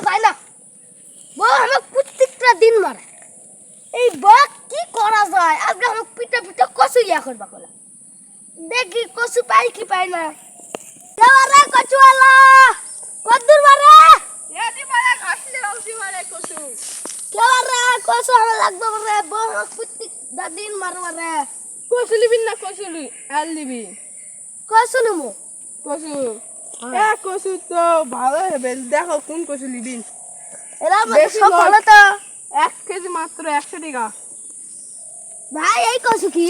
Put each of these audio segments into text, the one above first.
যায় না। বউ আমাকে প্রত্যেকটা দিন মারে। এই বউ কি করা যায়? আজকে আমাকে পিঠা পিঠা কচু ইয়া করবা কলা। দেখি কচু পাই কি পাই না। দেওয়ারে কচুওয়ালা কদ্দুর মারে? এদি মারে ঘাসলে রৌজি মারে কসু। দেওয়ারে কচু আমার লাগবে মারে। বউ আমাকে প্রত্যেকটা দিন মারে। কসু লিবি না কসু আর লিবি? কচু নিমু। কসু কসু তো ভালো হবে, দেখো কোন কসু লিবি। এরা বেশি সব লয়। ভালো তো। 1 কেজি মাত্র 100 টাকা। ভাই এই কচু কি?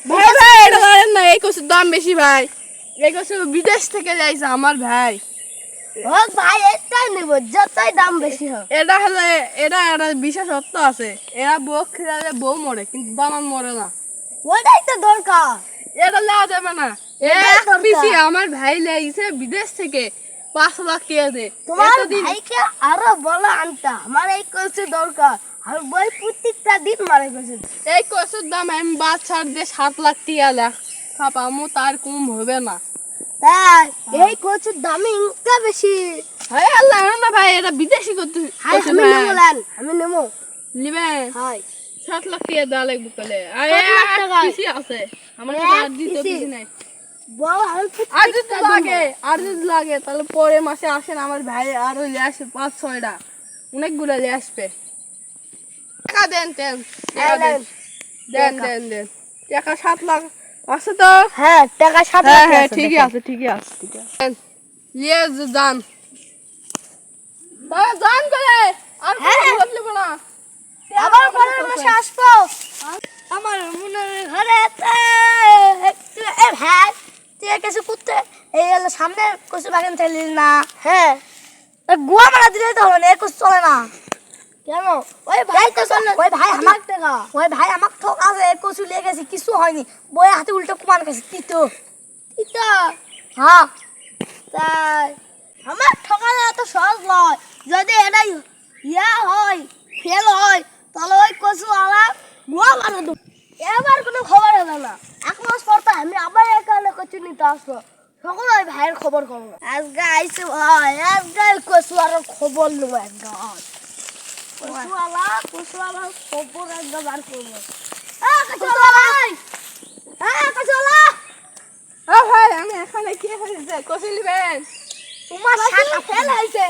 ভাই ভাই এটা করেন না, এই কসুর দাম বেশি ভাই। এই কসু বিদেশ থেকে যাইছে আমার ভাই। হোক ভাই এটাই নেব, যতই দাম বেশি হোক। এটা হলে এটা একটা বিশেষ সত্য আছে, এরা বউ খেলে বউ মরে কিন্তু দামান মরে না। ওটাই তো দরকার। এটা লেওয়া যাবে না। এটাই এক দরকার। পিসি আমার ভাই লেগেছে বিদেশ থেকে 5 লাখ টাকা দিয়ে। তোমার এতদিন ভাইকে আরো বলো আনতা, আমার এই কচু দরকার। আর বই প্রত্যেকটা দিন মারে কচু। এই কচুর দাম আমি বাদ ছাড় দিয়ে 7 লাখ টাকা লেখা পামু, তার কম হবে না। তাই এই কচুর দাম ইনকা বেশি। হ্যাঁ আল্লাহ না ভাই, এটা বিদেশি কচু হাই কচু আমি ভাই। নেবো লান, আমি নেবো। নিবে হাই 7 লাখ টাকা দেওয়া লাগবে কলে। আর 7 লাখ এক টাকায়? পিসি আছে আমার কাছে, আর দ্বিতীয় পিসি? পিসি নাই। বউ আমি আর যদি প্রত্যেকটা দিন লাগে মারে। আর যদি লাগে তাহলে পরে মাসে আসেন, আমার ভাই আরো নিয়ে আসবে 5-6টা, অনেকগুলো নিয়ে আসবে। টাকা দেন দেন এই নেন। দেন দেন দেন টাকা 7 লাখ আছে তো? হ্যাঁ টাকা 7 হ্যাঁ লাখ হ্যাঁ আছে, ঠিকই দেখেন। আছে ঠিকই আছে ঠিকই আছে। নিয়ে যান তাহলে যান করে, আর হ্যাঁ, হ্যাঁ। কোনো নেব না। আবার পরের মাসে আসবো। আমার মনের ঘরে একটু এ ভাই তুই কিছু করতে এই হলো সামনে কচু বাগান চাইলি না? হ্যাঁ গুয়া মারা দিলে তো হবে না, এ কচু চলে না কেন? ওই ভাই তো চলে, ওই ভাই আমার টাকা, ওই ভাই আমাকে ঠকাছে, কচু লিয়ে গেছে কিছু হয়নি, বইয়ের হাতে উল্টো কুমান গেছে তিতো তিতো। হ্যাঁ তাই আমার ঠকানো এত সহজ নয়। যদি এটা ইয়া হয় ফেল হয় তাহলে ওই কচু আলা গুয়া মারা দেবো। এবার কোনো খবর হবে না। 1 মাস পর তো আমি আবার এখানে কচু নিতে আসবো, তখন ওই ভাইয়ের খবর করবো। আজকে আইসে ভাই, আজকে কচু আর খবর নেবো একদম। কচুওয়ালা খবর একদম বার করবো। কচুওয়ালা ভাই, কচুওয়ালা ভাই আমি এখানে কি হয়েছে কচু নিবেন? তোমার শাখা ফেল হয়েছে,